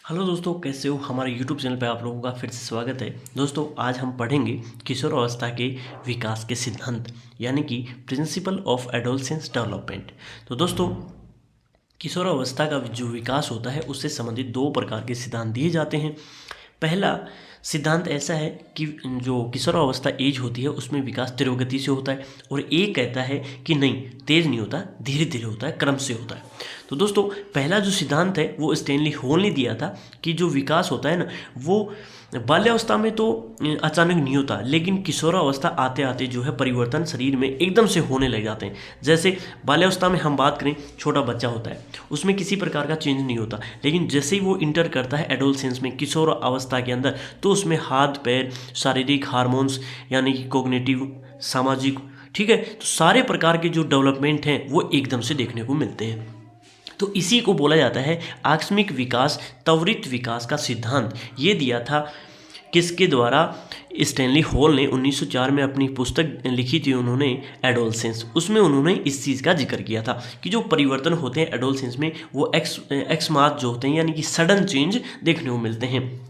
Hello दोस्तों, कैसे हो। हमारे यूट्यूब चैनल पे आप लोगों का फिर से स्वागत है। दोस्तों, आज हम पढ़ेंगे किशोर अवस्था के विकास के सिद्धांत यानी कि प्रिंसिपल ऑफ एडोलसेंस डेवलपमेंट। तो दोस्तों, किशोर अवस्था का जो विकास होता है उससे संबंधित दो प्रकार के सिद्धांत दिए जाते हैं। पहला सिद्धांत ऐसा है कि जो किशोर अवस्था एज होती है उसमें विकास तीव्र गति से होता है, और एक कहता है कि नहीं, तेज नहीं होता, धीरे धीरे होता है, क्रम से होता है। तो दोस्तों, पहला जो सिद्धांत है वो स्टैनली हॉल ने दिया था कि जो विकास होता है ना, वो बाल्यावस्था में तो अचानक नहीं होता, लेकिन किशोरावस्था आते आते जो है परिवर्तन शरीर में एकदम से होने लग जाते हैं। जैसे बाल्यावस्था में हम बात करें, छोटा बच्चा होता है, उसमें किसी प्रकार का चेंज नहीं होता, लेकिन जैसे ही वो इंटर करता है एडोलसेंस में, किशोर अवस्था के अंदर, तो उसमें हाथ पैर, शारीरिक हार्मोन्स यानी कि कोग्निटिव, सामाजिक, ठीक है, तो सारे प्रकार के जो डेवलपमेंट हैं वो एकदम से देखने को मिलते हैं। तो इसी को बोला जाता है आकस्मिक विकास, त्वरित विकास का सिद्धांत। ये दिया था किसके द्वारा? स्टैनली हॉल ने 1904 में अपनी पुस्तक लिखी थी उन्होंने, एडोलसेंस। उसमें उन्होंने इस चीज़ का जिक्र किया था कि जो परिवर्तन होते हैं एडोलसेंस में वो एक्समात जो होते हैं यानी कि सडन चेंज देखने को मिलते हैं।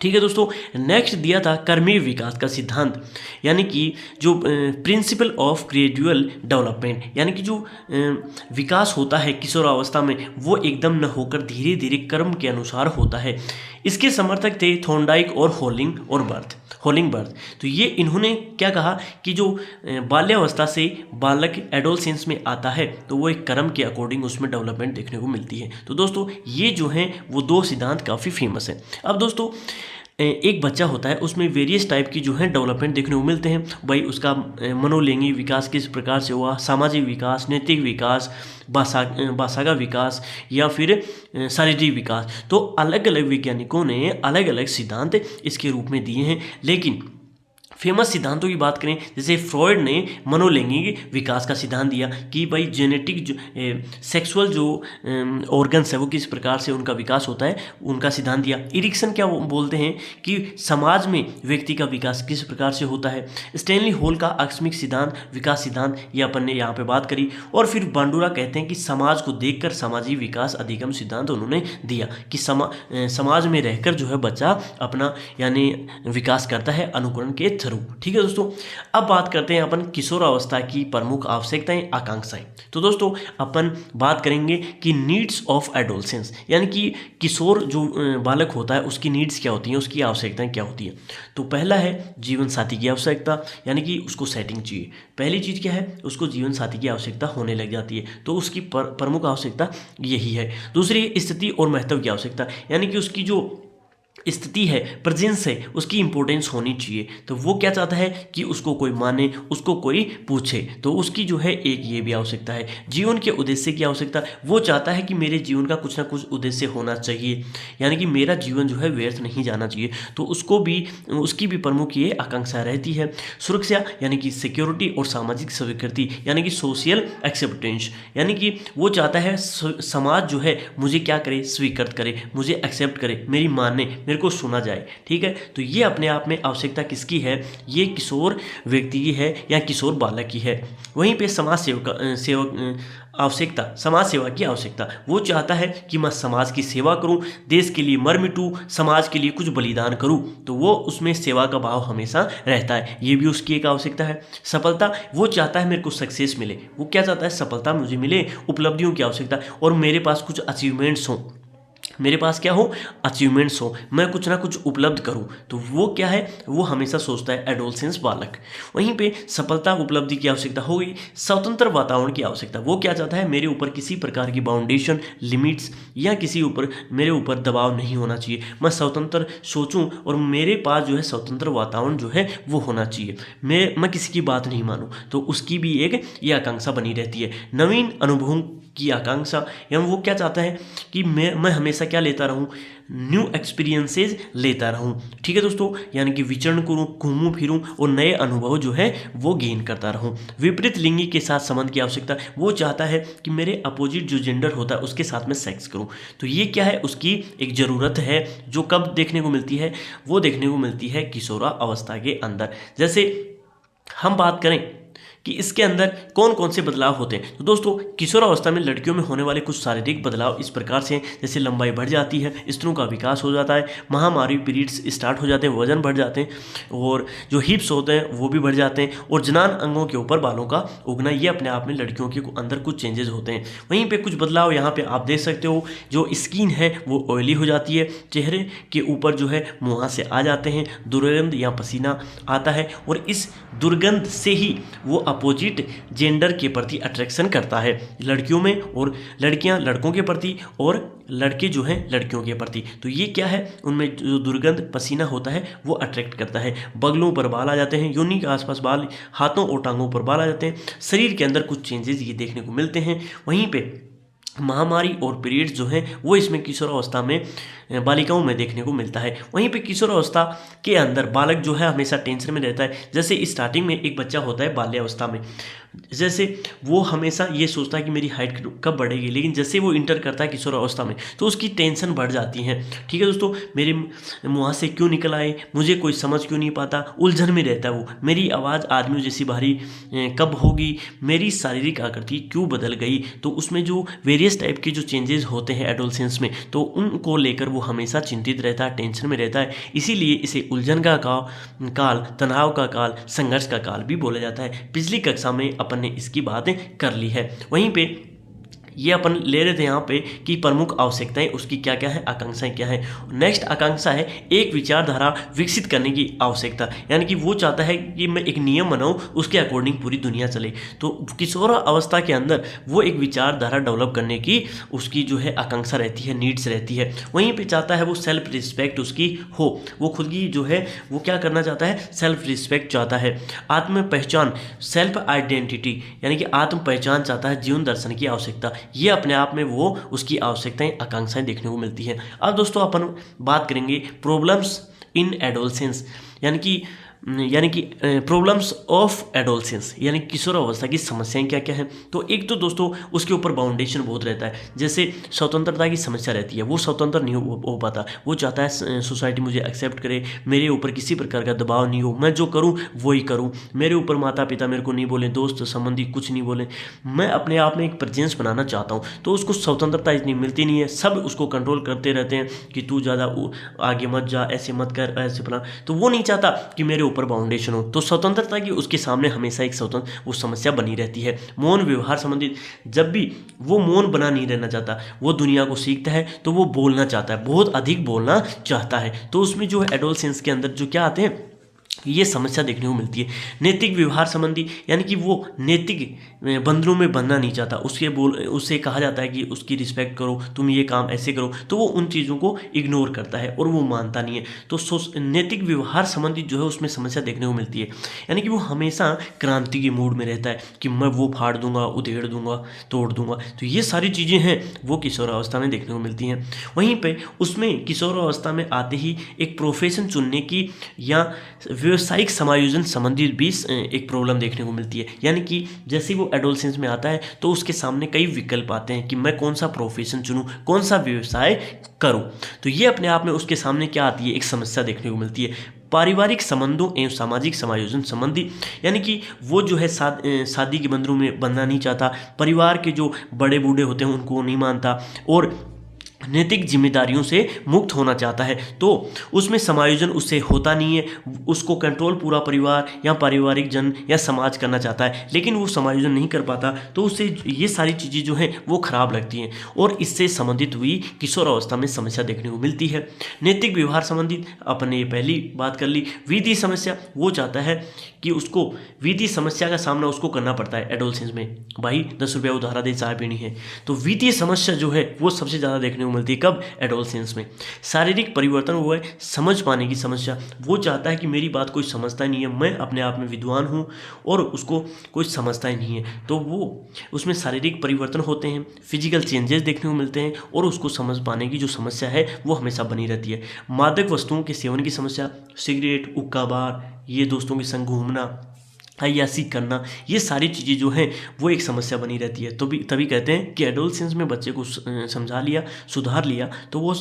ठीक है दोस्तों, नेक्स्ट दिया था कर्मवीय विकास का सिद्धांत यानी कि जो प्रिंसिपल ऑफ ग्रेजुअल डेवलपमेंट, यानी कि जो विकास होता है किशोरावस्था में वो एकदम न होकर धीरे धीरे क्रम के अनुसार होता है। इसके समर्थक थे थॉर्नडाइक और होलिंगबर्थ। तो ये इन्होंने क्या कहा कि जो बाल्यावस्था से बालक एडोलसेंस में आता है तो वो एक क्रम के अकॉर्डिंग उसमें डेवलपमेंट देखने को मिलती है। तो दोस्तों, ये जो हैं वो दो सिद्धांत काफ़ी फेमस है। अब दोस्तों, एक बच्चा होता है उसमें वेरियस टाइप की जो है डेवलपमेंट देखने को मिलते हैं। भाई उसका मनोलैंगिक विकास किस प्रकार से हुआ, सामाजिक विकास, नैतिक विकास, भाषा का विकास या फिर शारीरिक विकास। तो अलग अलग वैज्ञानिकों ने अलग अलग सिद्धांत इसके रूप में दिए हैं। लेकिन फेमस सिद्धांतों की बात करें, जैसे फ्रॉयड ने मनोलैंगिक विकास का सिद्धांत दिया कि भाई जेनेटिक जो सेक्सुअल जो ऑर्गन्स है वो किस प्रकार से उनका विकास होता है, उनका सिद्धांत दिया। इरिक्सन क्या बोलते हैं कि समाज में व्यक्ति का विकास किस प्रकार से होता है। स्टैनली हॉल का आकस्मिक सिद्धांत, विकास सिद्धांत, ये अपन ने यहाँ पे बात करी। और फिर बांडुरा कहते हैं कि समाज को देखकर सामाजिक विकास अधिगम सिद्धांत उन्होंने दिया कि समाज में रहकर जो है बच्चा अपना यानी विकास करता है अनुकरण के थ्रू। ठीक है दोस्तों, अब बात करते हैं अपन किशोरावस्था की प्रमुख आवश्यकताएं, आकांक्षाएं। तो दोस्तों, अपन बात करेंगे कि नीड्स ऑफ एडोलसेंस, यानी कि किशोर जो बालक होता है उसकी नीड्स क्या होती हैं, उसकी आवश्यकताएं क्या होती हैं। तो पहला है जीवन साथी की आवश्यकता, यानी कि उसको सेटिंग चाहिए। पहली चीज़ क्या है, उसको जीवन साथी की आवश्यकता होने लग जाती है, तो उसकी प्रमुख आवश्यकता यही है। दूसरी स्थिति और महत्व की आवश्यकता, यानी कि उसकी जो स्थिति है, प्रेजेंस है, उसकी इंपॉर्टेंस होनी चाहिए। तो वो क्या चाहता है कि उसको कोई माने, उसको कोई पूछे, तो उसकी जो है एक ये भी आवश्यकता है। जीवन के उद्देश्य की आवश्यकता, वो चाहता है कि मेरे जीवन का कुछ ना कुछ उद्देश्य होना चाहिए, यानी कि मेरा जीवन जो है व्यर्थ नहीं जाना चाहिए। तो उसको भी, उसकी भी प्रमुख ये आकांक्षा रहती है। सुरक्षा यानी कि सिक्योरिटी और सामाजिक स्वीकृति, यानी कि सोशल एक्सेप्टेंस, यानी कि वो चाहता है समाज जो है मुझे क्या करे, स्वीकृत करे, मुझे एक्सेप्ट करे, मेरी माने, मेरे को सुना जाए। ठीक है, तो ये अपने आप में आवश्यकता किसकी है, ये किशोर व्यक्ति की है या किशोर बालक की है। वहीं पे समाज सेवक आवश्यकता, समाज सेवा की आवश्यकता, वो चाहता है कि मैं समाज की सेवा करूं, देश के लिए मर मिटूं, समाज के लिए कुछ बलिदान करूं, तो वो उसमें सेवा का भाव हमेशा रहता है, ये भी उसकी एक आवश्यकता है। सफलता, वो चाहता है मेरे को सक्सेस मिले, वो क्या चाहता है, सफलता मुझे मिले, उपलब्धियों की आवश्यकता, और मेरे पास कुछ अचीवमेंट्स हों, मेरे पास क्या हो, अचीवमेंट्स हो, मैं कुछ ना कुछ उपलब्ध करूं, तो वो क्या है, वो हमेशा सोचता है एडोलसेंस बालक। वहीं पे सफलता उपलब्धि की आवश्यकता हो गई। स्वतंत्र वातावरण की आवश्यकता, वो क्या चाहता है, मेरे ऊपर किसी प्रकार की बाउंडेशन, लिमिट्स या किसी ऊपर मेरे ऊपर दबाव नहीं होना चाहिए, मैं स्वतंत्र सोचूं और मेरे पास जो है स्वतंत्र वातावरण जो है वो होना चाहिए, मैं किसी की बात नहीं मानूं, तो उसकी भी एक ये आकांक्षा बनी रहती है। नवीन अनुभवों की आकांक्षा, एवं वो क्या चाहता है कि मैं हमेशा क्या लेता रहूं, न्यू एक्सपीरियंसेस लेता रहूं। ठीक है दोस्तों, यानी कि विचरण करूं, घूमूं फिरूं और नए अनुभव जो है वो गेन करता रहूं। विपरीत लिंगी के साथ संबंध की आवश्यकता, वो चाहता है कि मेरे अपोजिट जो जेंडर होता है उसके साथ में सेक्स करूं। तो ये क्या है, उसकी एक ज़रूरत है, जो कब देखने को मिलती है, वो देखने को मिलती है किशोरा अवस्था के अंदर। जैसे हम बात करें कि इसके अंदर कौन कौन से बदलाव होते हैं। तो दोस्तों किशोरावस्था में लड़कियों में होने वाले कुछ शारीरिक बदलाव इस प्रकार से हैं, जैसे लंबाई बढ़ जाती है, स्तनों का विकास हो जाता है, महामारी पीरियड्स स्टार्ट हो जाते हैं, वजन बढ़ जाते हैं, और जो हिप्स होते हैं वो भी बढ़ जाते हैं, और जनान अंगों के ऊपर बालों का उगना, ये अपने आप में लड़कियों के अंदर कुछ चेंजेस होते हैं। वहीं पे कुछ बदलाव यहाँ पे आप देख सकते हो, जो स्किन है वो ऑयली हो जाती है, चेहरे के ऊपर जो है मुहां से आ जाते हैं, दुर्गंध या पसीना आता है, और इस दुर्गंध से ही वो अपोजिट जेंडर के प्रति अट्रैक्शन करता है लड़कियों में, और लड़कियां लड़कों के प्रति, और लड़के जो हैं लड़कियों के प्रति। तो ये क्या है, उनमें जो दुर्गंध पसीना होता है वो अट्रैक्ट करता है। बगलों पर बाल आ जाते हैं, योनि के आसपास बाल, हाथों और टांगों पर बाल आ जाते हैं, शरीर के अंदर कुछ चेंजेस ये देखने को मिलते हैं। वहीं पे महामारी और पीरियड्स जो हैं वो इसमें किशोरावस्था में बालिकाओं में देखने को मिलता है। वहीं पे किशोरावस्था के अंदर बालक जो है हमेशा टेंशन में रहता है। जैसे स्टार्टिंग में एक बच्चा होता है बाल्यावस्था में, जैसे वो हमेशा ये सोचता है कि मेरी हाइट कब बढ़ेगी, लेकिन जैसे वो इंटर करता है किशोरावस्था में तो उसकी टेंशन बढ़ जाती है। ठीक है दोस्तों, मेरे मुँह से क्यों निकल आए, मुझे कोई समझ क्यों नहीं पाता, उलझन में रहता है वो, मेरी आवाज़ आदमियों जैसी भारी कब होगी, मेरी शारीरिक आकृति क्यों बदल गई। तो उसमें जो वेरियस टाइप के जो चेंजेस होते हैं एडोलसेंस में, तो उनको लेकर वो हमेशा चिंतित रहता है, टेंशन में रहता है। इसीलिए इसे उलझन का काल, तनाव का काल, संघर्ष का काल भी बोला जाता है। पिछली कक्षा में अपन ने इसकी बातें कर ली है। वहीं पे ये अपन ले रहे थे यहाँ पे कि प्रमुख आवश्यकताएं उसकी क्या क्या है, आकांक्षाएं क्या है। नेक्स्ट आकांक्षा है एक विचारधारा विकसित करने की आवश्यकता, यानी कि वो चाहता है कि मैं एक नियम बनाऊं, उसके अकॉर्डिंग पूरी दुनिया चले। तो किशोर अवस्था के अंदर वो एक विचारधारा डेवलप करने की उसकी जो है आकांक्षा रहती है, नीड्स रहती है। वहीं पर चाहता है वो सेल्फ रिस्पेक्ट उसकी हो, वो खुद की जो है वो क्या करना चाहता है, सेल्फ रिस्पेक्ट चाहता है। आत्म पहचान, सेल्फ आइडेंटिटी, यानी कि आत्म पहचान चाहता है, जीवन दर्शन की आवश्यकता, ये अपने आप में वो उसकी आवश्यकताएं, आकांक्षाएं देखने को मिलती हैं। अब दोस्तों अपन बात करेंगे प्रॉब्लम्स इन एडोलसेंस, यानी कि प्रॉब्लम्स ऑफ एडोलसेंस, यानी किशोर अवस्था की समस्याएं क्या क्या हैं। तो एक तो दोस्तों उसके ऊपर बाउंडेशन बहुत रहता है, जैसे स्वतंत्रता की समस्या रहती है, वो स्वतंत्र नहीं हो पाता, वो चाहता है सोसाइटी मुझे एक्सेप्ट करे, मेरे ऊपर किसी प्रकार का दबाव नहीं हो, मैं जो करूँ वही करूँ, मेरे ऊपर माता पिता मेरे को नहीं बोले, दोस्त संबंधी कुछ नहीं बोले, मैं अपने आप में एक प्रेजेंस बनाना चाहता हूँ। तो उसको स्वतंत्रता इतनी मिलती नहीं है, सब उसको कंट्रोल करते रहते हैं कि तू ज़्यादा आगे मत जा, ऐसे मत कर, ऐसे बना। तो वो नहीं चाहता कि मेरे ऊपर बाउंडेशन हो, तो स्वतंत्रता की उसके सामने हमेशा एक स्वतंत्र वो समस्या बनी रहती है। मौन व्यवहार संबंधित, जब भी वो मौन बना नहीं रहना चाहता, वो दुनिया को सीखता है तो वो बोलना चाहता है, बहुत अधिक बोलना चाहता है। तो उसमें जो है एडोलसेंस के अंदर जो क्या आते हैं, ये समस्या देखने को मिलती है। नैतिक व्यवहार संबंधी, यानी कि वो नैतिक बंधनों में बंधना नहीं चाहता, उससे कहा जाता है कि उसकी रिस्पेक्ट करो, तुम ये काम ऐसे करो, तो वो उन चीज़ों को इग्नोर करता है और वो मानता नहीं है। तो नैतिक व्यवहार संबंधी जो है उसमें समस्या देखने को मिलती है, यानी कि वो हमेशा क्रांति के मूड में रहता है कि मैं वो फाड़ दूंगा, उधेड़ दूंगा, तोड़ दूंगा। तो ये सारी चीज़ें हैं वो किशोरावस्था में देखने को मिलती हैं। वहीं पर उसमें किशोरावस्था में आते ही एक प्रोफेशन चुनने की या व्यावसायिक समायोजन संबंधी भी एक प्रॉब्लम देखने को मिलती है, यानी कि जैसे वो एडोलसेंस में आता है तो उसके सामने कई विकल्प आते हैं कि मैं कौन सा प्रोफेशन चुनूं, कौन सा व्यवसाय करूं। तो ये अपने आप में उसके सामने क्या आती है, एक समस्या देखने को मिलती है। पारिवारिक संबंधों एवं सामाजिक समायोजन संबंधी, यानी कि वो जो है शादी के बंधनों में बंधना नहीं चाहता, परिवार के जो बड़े बूढ़े होते हैं उनको नहीं मानता, और नैतिक जिम्मेदारियों से मुक्त होना चाहता है। तो उसमें समायोजन उससे होता नहीं है, उसको कंट्रोल पूरा परिवार या पारिवारिक जन या समाज करना चाहता है, लेकिन वो समायोजन नहीं कर पाता, तो उससे ये सारी चीज़ें जो हैं वो खराब लगती हैं, और इससे संबंधित हुई किशोर अवस्था में समस्या देखने को मिलती है। नैतिक व्यवहार संबंधित अपन ने ये पहली बात कर ली। विधि समस्या, वो चाहता है कि उसको विधि समस्या का सामना उसको करना पड़ता है एडोलसेंस में, भाई 10 रुपया उधारा दे, चाय पीनी है। तो वित्तीय समस्या जो है वो सबसे ज़्यादा देखने को मिलती है, कब, एडोलसेंस में। शारीरिक परिवर्तन हुआ है, समझ पाने की समस्या, वो चाहता है कि मेरी बात कोई समझता नहीं है, मैं अपने आप में विद्वान हूँ और उसको कोई समझता ही नहीं है, तो वो उसमें शारीरिक परिवर्तन होते हैं, फिजिकल चेंजेस देखने को मिलते हैं, और उसको समझ पाने की जो समस्या है वो हमेशा बनी रहती है। मादक वस्तुओं के सेवन की समस्या, सिगरेट, हुक्का बार, ये दोस्तों के संग घूमना, अय्यासी करना, ये सारी चीज़ें जो हैं वो एक समस्या बनी रहती है। तो भी तभी कहते हैं कि एडोलसेंस में बच्चे को समझा लिया, सुधार लिया तो वो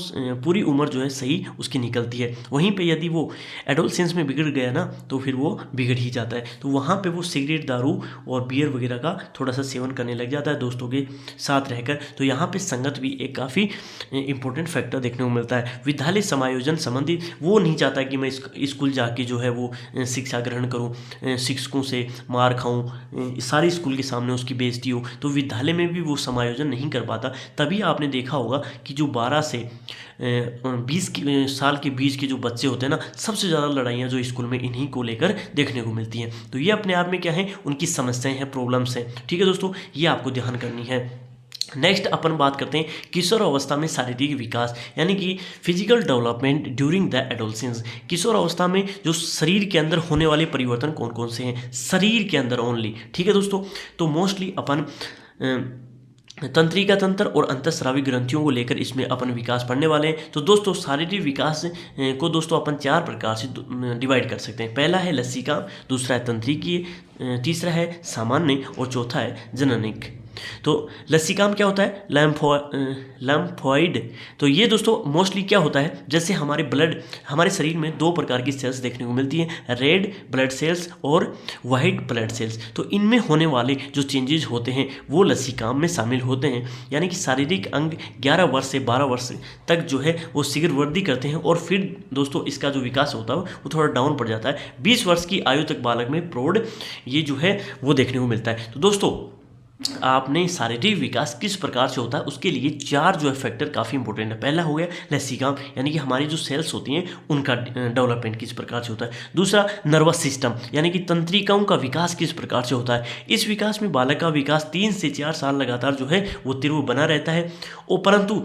पूरी उम्र जो है सही उसकी निकलती है। वहीं पे यदि वो एडोलसेंस में बिगड़ गया ना तो फिर वो बिगड़ ही जाता है। तो वहाँ पे वो सिगरेट, दारू और बियर वगैरह का थोड़ा सा सेवन करने लग जाता है दोस्तों के साथ रहकर। तो यहाँ पे संगत भी एक काफ़ी इंपॉर्टेंट फैक्टर देखने को मिलता है। विद्यालय समायोजन संबंधी वो नहीं चाहता कि मैं स्कूल जाके जो है वो शिक्षा ग्रहण करूँ, शिक्षकों से मार खाऊं, सारी स्कूल के सामने उसकी बेइज्जती हो। तो विद्यालय में भी वो समायोजन नहीं कर पाता। तभी आपने देखा होगा कि जो 12 से 20 साल के बीच के जो बच्चे होते हैं ना, सबसे ज़्यादा लड़ाइयाँ जो स्कूल में इन्हीं को लेकर देखने को मिलती हैं। तो ये अपने आप में क्या है, उनकी समस्याएं हैं, प्रॉब्लम्स हैं। ठीक है दोस्तों, ये आपको ध्यान करनी है। नेक्स्ट अपन बात करते हैं किशोर अवस्था में शारीरिक विकास, यानी कि physical development during the adolescence. किशोर अवस्था में जो शरीर के अंदर होने वाले परिवर्तन कौन कौन से हैं, शरीर के अंदर ओनली। ठीक है दोस्तों, तो मोस्टली अपन तंत्रिका तंत्र और अंतःस्रावी ग्रंथियों को लेकर इसमें अपन विकास पढ़ने वाले हैं। तो दोस्तों शारीरिक विकास को दोस्तों अपन 4 प्रकार से डिवाइड कर सकते हैं। पहला है लसिका, दूसरा है तंत्रिकीय, तीसरा है सामान्य और चौथा है जननिक। तो लसिका में क्या होता है, लैम्फोइड। तो ये दोस्तों मोस्टली क्या होता है, जैसे हमारे शरीर में 2 प्रकार की सेल्स देखने को मिलती हैं, रेड ब्लड सेल्स और वाइट ब्लड सेल्स। तो इनमें होने वाले जो चेंजेज होते हैं वो लसिकाम में शामिल होते हैं। यानी कि शारीरिक अंग 11 वर्ष से 12 वर्ष तक जो है वो शीघ्र वृद्धि करते हैं और फिर दोस्तों इसका जो विकास होता है वो थोड़ा डाउन पड़ जाता है। 20 वर्ष की आयु तक बालक में प्रौढ़ ये जो है वो देखने को मिलता है। तो दोस्तों आपने शारीरिक विकास किस प्रकार से होता है उसके लिए 4 जो है फैक्टर काफ़ी इंपॉर्टेंट है। पहला हो गया लेसिकाम, यानी कि हमारी जो सेल्स होती हैं उनका डेवलपमेंट किस प्रकार से होता है। दूसरा नर्वस सिस्टम, यानी कि तंत्रिकाओं का विकास किस प्रकार से होता है। इस विकास में बालक का विकास 3 से 4 साल लगातार जो है वो तीव्र बना रहता है और परंतु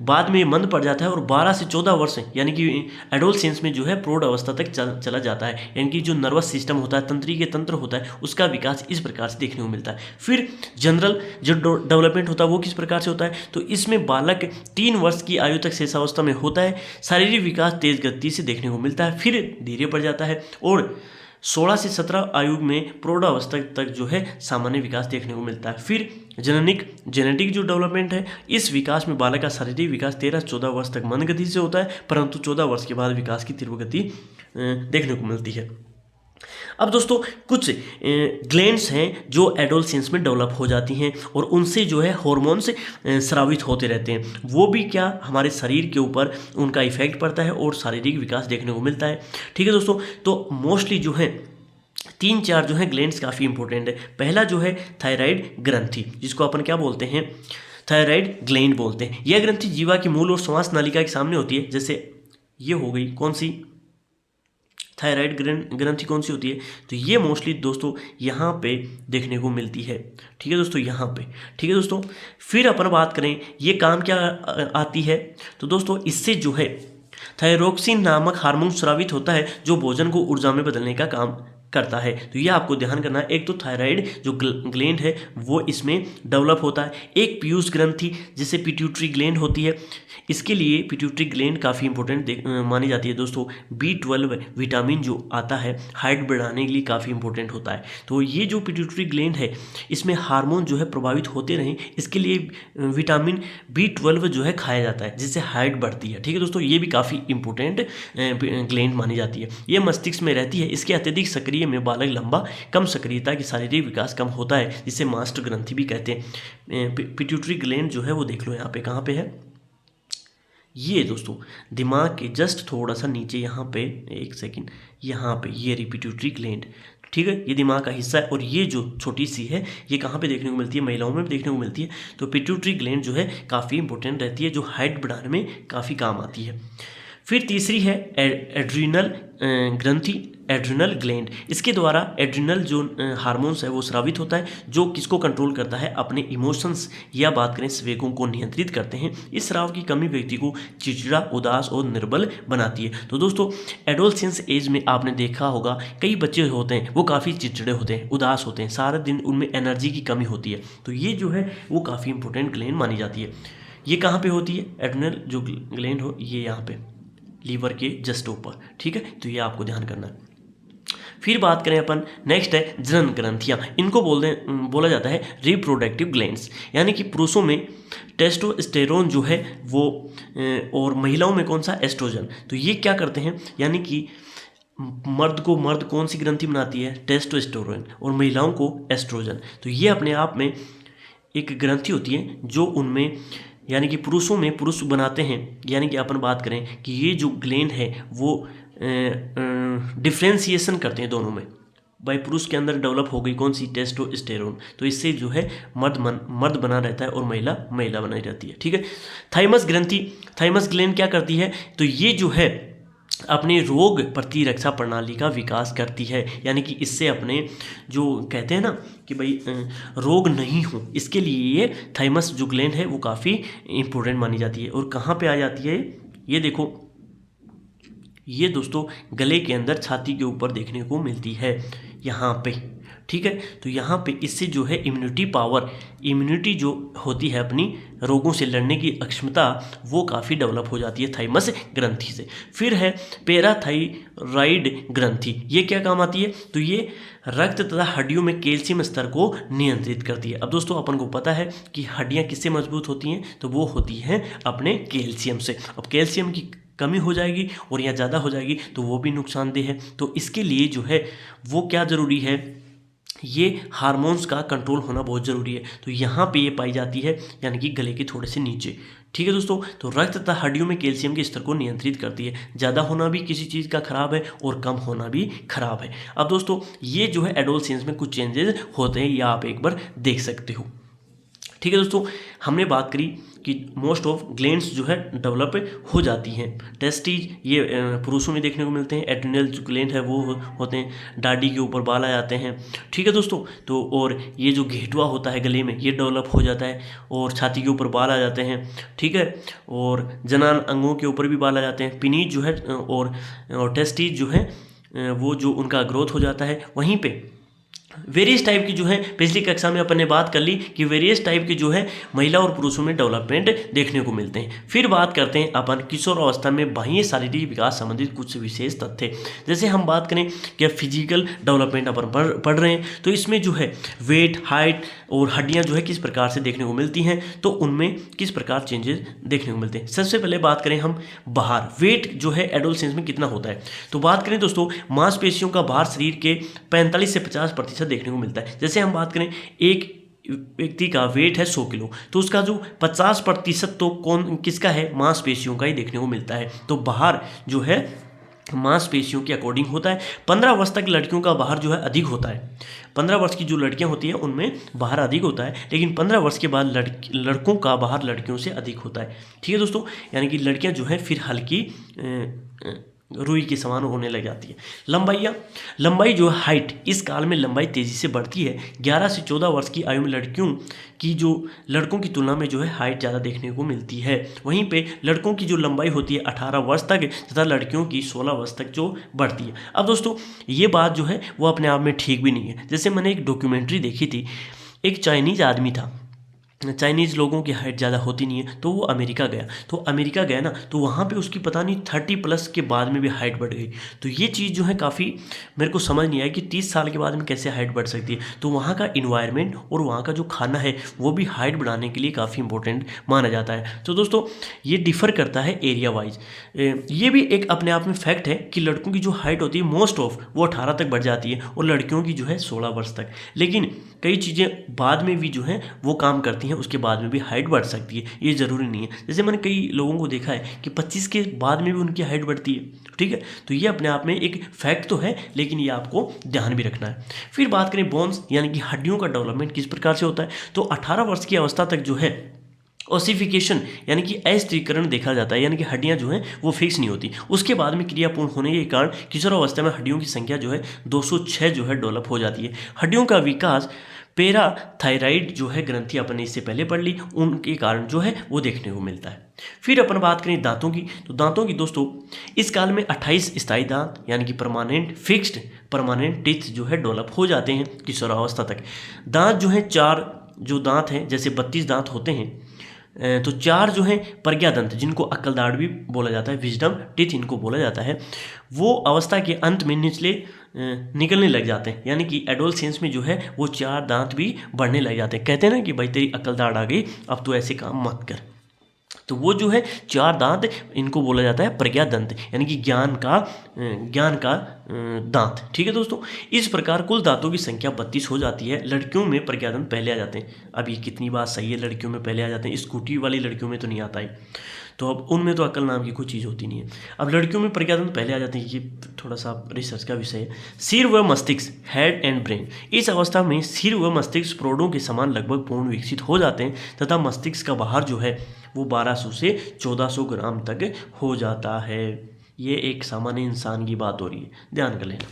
बाद में मंद पड़ जाता है और 12 से 14 वर्ष यानी कि एडोलसेंस में जो है प्रौढ़ अवस्था तक चला जाता है। यानी कि जो नर्वस सिस्टम होता है, तंत्रिका तंत्र होता है, उसका विकास इस प्रकार से देखने को मिलता है। फिर जनरल जो डेवलपमेंट होता है वो किस प्रकार से होता है, तो इसमें बालक 3 वर्ष की आयु तक शेषावस्था में होता है। शारीरिक विकास तेज गति से देखने को मिलता है, फिर धीरे पड़ जाता है और 16 से 17 आयु में प्रौढ़ावस्था तक जो है सामान्य विकास देखने को मिलता है। फिर जेनेटिक जो डेवलपमेंट है, इस विकास में बालक का शारीरिक विकास 13 से 14 वर्ष तक मंद गति से होता है, परंतु 14 वर्ष के बाद विकास की तीव्र गति देखने को मिलती है। अब दोस्तों कुछ ग्लैंड्स हैं जो एडोलसेंस में डेवलप हो जाती हैं और उनसे जो है हार्मोन्स स्रावित होते रहते हैं। वो भी क्या हमारे शरीर के ऊपर उनका इफेक्ट पड़ता है और शारीरिक विकास देखने को मिलता है। ठीक है दोस्तों, तो मोस्टली जो है 3-4 जो है ग्लैंड्स काफ़ी इंपॉर्टेंट है। पहला जो है थायराइड ग्रंथि, जिसको अपन क्या बोलते हैं, थायराइड ग्लैंड बोलते हैं। यह ग्रंथि जीवा की मूल और श्वास नालिका के सामने होती है। जैसे ये हो गई कौन सी, थायराइड ग्रंथि कौन सी होती है, तो ये मोस्टली दोस्तों यहाँ पे देखने को मिलती है। ठीक है दोस्तों, यहाँ पे। ठीक है दोस्तों, फिर अपन बात करें ये काम क्या आती है, तो दोस्तों इससे जो है थायरोक्सिन नामक हार्मोन स्रावित होता है जो भोजन को ऊर्जा में बदलने का काम करता है। तो ये आपको ध्यान करना है। एक तो थायराइड जो ग्लैंड है वो इसमें डेवलप होता है। एक पीयूष ग्रंथि जिसे पिट्यूटरी ग्लैंड होती है, इसके लिए पिट्यूटरी ग्लैंड काफ़ी इंपॉर्टेंट मानी जाती है दोस्तों। B12 विटामिन जो आता है हाइट बढ़ाने के लिए काफ़ी इंपॉर्टेंट होता है। तो ये जो पिट्यूटरी ग्लैंड है इसमें हार्मोन जो है प्रभावित होते रहें, इसके लिए विटामिन B12 जो है खाया जाता है जिससे हाइट बढ़ती है। ठीक है दोस्तों, ये भी काफ़ी इंपॉर्टेंट ग्लैंड मानी जाती है। ये मस्तिष्क में रहती है। इसके अत्यधिक सक्रिय में बालक लंबा, कम सक्रियता की शारीरिक विकास कम होता है, जिसे मास्टर ग्रंथि भी कहते हैं। पिट्यूटरी ग्लैंड जो है वो देख लो यहाँ पे कहाँ पे है, ये दोस्तों दिमाग के जस्ट थोड़ा सा नीचे यहाँ पे, एक सेकंड, यहाँ पे ये पिट्यूटरी ग्लैंड। ठीक है, ये दिमाग का हिस्सा है और ये जो छोटी सी है ये कहाँ पे देखने को मिलती है, महिलाओं में भी देखने को मिलती है। तो पिट्यूटरी ग्लैंड जो है काफ़ी इंपॉर्टेंट रहती है, जो हाइट बढ़ाने में काफ़ी काम आती है। फिर तीसरी है एड्रिनल ग्रंथि, एड्रिनल ग्लैंड। इसके द्वारा एड्रिनल जो हार्मोन्स है वो स्रावित होता है जो किसको कंट्रोल करता है, अपने इमोशंस या बात करें संवेगों को नियंत्रित करते हैं। इस स्राव की कमी व्यक्ति को चिड़चिड़ा, उदास और निर्बल बनाती है। तो दोस्तों एडोलसेंस एज में आपने देखा होगा कई बच्चे होते हैं वो काफ़ी चिड़चिड़े होते हैं, उदास होते हैं, सारा दिन उनमें एनर्जी की कमी होती है। तो ये जो है वो काफ़ी इंपॉर्टेंट ग्लैंड मानी जाती है। ये कहाँ पर होती है, एड्रिनल जो ग्लैंड हो ये यहाँ पे लीवर के जस्ट ऊपर। ठीक है, तो ये आपको ध्यान करना है। फिर बात करें अपन, नेक्स्ट है जनन ग्रंथियाँ। इनको बोला जाता है रिप्रोडक्टिव ग्लैंड्स, यानी कि पुरुषों में टेस्टोस्टेरोन जो है वो, और महिलाओं में कौन सा, एस्ट्रोजन। तो ये क्या करते हैं, यानी कि मर्द कौन सी ग्रंथि बनाती है, टेस्टोस्टेरोन, और महिलाओं को एस्ट्रोजन। तो ये अपने आप में एक ग्रंथि होती है जो उनमें, यानी कि पुरुषों में पुरुष बनाते हैं। यानी कि अपन बात करें कि ये जो ग्लैंड है वो डिफ्रेंसिएशन करते हैं दोनों में। भाई पुरुष के अंदर डेवलप हो गई कौन सी, टेस्टोस्टेरोन, तो इससे जो है मर्द बना रहता है और महिला बनाई रहती है। ठीक है। थाइमस ग्रंथि, थाइमस ग्लैंड क्या करती है, तो ये जो है अपने रोग प्रतिरक्षा प्रणाली का विकास करती है। यानी कि इससे अपने जो कहते हैं ना कि भाई रोग नहीं हो, इसके लिए ये थाइमस जो ग्लैंड है वो काफ़ी इंपॉर्टेंट मानी जाती है। और कहाँ पे आ जाती है, ये देखो, ये दोस्तों गले के अंदर छाती के ऊपर देखने को मिलती है, यहाँ पे। ठीक है। तो यहाँ पे इससे जो है इम्यूनिटी जो होती है अपनी रोगों से लड़ने की क्षमता, वो काफ़ी डेवलप हो जाती है थाइमस ग्रंथि से। फिर है पैराथाइरॉइड ग्रंथि। ये क्या काम आती है, तो ये रक्त तथा हड्डियों में कैल्शियम स्तर को नियंत्रित करती है। अब दोस्तों अपन को पता है कि हड्डियाँ किससे मजबूत होती हैं, तो वो होती हैं अपने कैल्शियम से। अब कैल्शियम की कमी हो जाएगी और या ज़्यादा हो जाएगी तो वो भी नुकसानदेह है। तो इसके लिए जो है वो क्या ज़रूरी है, ये हार्मोन्स का कंट्रोल होना बहुत ज़रूरी है। तो यहाँ पे ये पाई जाती है, यानी कि गले के थोड़े से नीचे। ठीक है दोस्तों। तो रक्त तथा हड्डियों में कैल्शियम के स्तर को नियंत्रित करती है। ज़्यादा होना भी किसी चीज़ का खराब है और कम होना भी खराब है। अब दोस्तों ये जो है एडोलसेंस में कुछ चेंजेस होते हैं, ये आप एक बार देख सकते हो। ठीक है दोस्तों, हमने बात करी कि मोस्ट ऑफ ग्लैंड्स जो है डेवलप हो जाती हैं। टेस्टीज ये पुरुषों में देखने को मिलते हैं। एड्रिनल जो ग्लैंड है वो होते हैं, दाढ़ी के ऊपर बाल आ जाते हैं। ठीक है दोस्तों। तो और ये जो घेटुआ होता है गले में, ये डेवलप हो जाता है और छाती के ऊपर बाल आ जाते हैं। ठीक है। और जनान अंगों के ऊपर भी बाल आ जाते हैं। पिनीज जो है और टेस्टीज जो है वो जो उनका ग्रोथ हो जाता है। वहीं पे वेरियस टाइप की जो है, पिछली कक्षा में अपन ने बात कर ली कि वेरियस टाइप के जो है महिला और पुरुषों में डेवलपमेंट देखने को मिलते हैं। फिर बात करते हैं अपन किशोर अवस्था में बाह्य शारीरिक विकास संबंधित कुछ विशेष तथ्य। जैसे हम बात करें कि फिजिकल डेवलपमेंट अपन पढ़ रहे हैं, तो इसमें जो है वेट, हाइट और हड्डियाँ जो है किस प्रकार से देखने को मिलती हैं, तो उनमें किस प्रकार चेंजेस देखने को मिलते हैं। सबसे पहले बात करें हम बाहर, वेट जो है एडोलसेंस में कितना होता है, तो बात करें दोस्तों मांसपेशियों का भार शरीर के 45 से 50% देखने को मिलता है। जैसे हम बात करें एक व्यक्ति का वेट है 100 किलो, तो उसका जो 50% तो किसका है, मांसपेशियों का ही देखने को मिलता है। तो बाहर जो है मांसपेशियों के अकॉर्डिंग होता है। 15 वर्ष तक लड़कियों का बाहर जो है अधिक होता है। 15 वर्ष की जो लड़कियां होती हैं उनमें बाहर अधिक होता है, लेकिन 15 वर्ष के बाद लड़कों का बाहर लड़कियों से अधिक होता है। ठीक है दोस्तों। यानी कि लड़कियां जो है फिर हल्की रुई के समान होने लग जाती है। लंबाई जो हाइट, इस काल में लंबाई तेज़ी से बढ़ती है। 11 से 14 वर्ष की आयु में लड़कियों की जो लड़कों की तुलना में जो है हाइट ज़्यादा देखने को मिलती है। वहीं पे लड़कों की जो लंबाई होती है 18 वर्ष तक तथा लड़कियों की 16 वर्ष तक जो बढ़ती है। अब दोस्तों ये बात जो है वो अपने आप में ठीक भी नहीं है। जैसे मैंने एक डॉक्यूमेंट्री देखी थी, एक चाइनीज़ आदमी था, चाइनीज़ लोगों की हाइट ज़्यादा होती नहीं है, तो वो अमेरिका गया। तो अमेरिका गया ना, तो वहाँ पे उसकी पता नहीं 30+ के बाद में भी हाइट बढ़ गई। तो ये चीज़ जो है काफ़ी मेरे को समझ नहीं आया कि 30 साल के बाद में कैसे हाइट बढ़ सकती है। तो वहाँ का इन्वायरमेंट और वहाँ का जो खाना है वो भी हाइट बढ़ाने के लिए काफ़ी इंपॉर्टेंट माना जाता है। तो दोस्तों ये डिफ़र करता है एरिया वाइज। ये भी एक अपने आप में फैक्ट है कि लड़कों की जो हाइट होती है मोस्ट ऑफ वो 18 तक बढ़ जाती है और लड़कियों की जो है 16 वर्ष तक। लेकिन कई चीज़ें बाद में भी जो है वो काम करती हैं, उसके बाद में भी हाइट बढ़ सकती है, ये ज़रूरी नहीं है। जैसे मैंने कई लोगों को देखा है कि 25 के बाद में भी उनकी हाइट बढ़ती है। ठीक है। तो ये अपने आप में एक फैक्ट तो है, लेकिन ये आपको ध्यान भी रखना है। फिर बात करें बोन्स यानी कि हड्डियों का डेवलपमेंट किस प्रकार से होता है, तो 18 वर्ष की अवस्था तक जो है ओसिफिकेशन यानी कि अस्थिरीकरण देखा जाता है, यानी कि हड्डियां जो हैं वो फिक्स नहीं होती। उसके बाद में क्रिया पूर्ण होने के कारण किशोर अवस्था में हड्डियों की संख्या जो है 206 जो है डेवलप हो जाती है। हड्डियों का विकास पैराथाइरॉइड जो है ग्रंथि अपन ने इससे पहले पढ़ ली, उनके कारण जो है वो देखने को मिलता है। फिर अपन बात करें दांतों की, तो दांतों की दोस्तों इस काल में 28 स्थायी दांत यानी कि परमानेंट टीथ जो है डेवलप हो जाते हैं किशोरावस्था तक। दांत जो है 4 जो दांत हैं, जैसे 32 दांत होते हैं, तो 4 जो है प्रज्ञादंत, जिनको अक्लदाढ़ भी बोला जाता है, विजडम टीथ इनको बोला जाता है, वो अवस्था के अंत में निचले निकलने लग जाते हैं। यानी कि एडोलसेंस में जो है वो 4 दांत भी बढ़ने लग जाते हैं। कहते हैं ना कि भाई तेरी अक्लदाढ़ आ गई, अब तो ऐसे काम मत कर। तो वो जो है 4 दांत, इनको बोला जाता है प्रज्ञादंत, यानी कि ज्ञान का दांत। ठीक है दोस्तों, इस प्रकार कुल दांतों की संख्या 32 हो जाती है। लड़कियों में प्रज्ञादंत पहले आ जाते हैं। अब ये कितनी बात सही है, लड़कियों में पहले आ जाते हैं, स्कूटी वाली लड़कियों में तो नहीं आता है, तो अब उनमें तो अक्ल नाम की कोई चीज़ होती नहीं है। अब लड़कियों में प्रज्ञादंत पहले आ जाते हैं, ये थोड़ा सा रिसर्च का विषय है। सिर व मस्तिष्क, हेड एंड ब्रेन, इस अवस्था में सिर व मस्तिष्क प्रौढ़ों के समान लगभग पूर्ण विकसित हो जाते हैं तथा मस्तिष्क का भार जो है वो 1200 से 1400 ग्राम तक हो जाता है। ये एक सामान्य इंसान की बात हो रही है, ध्यान कर लेना।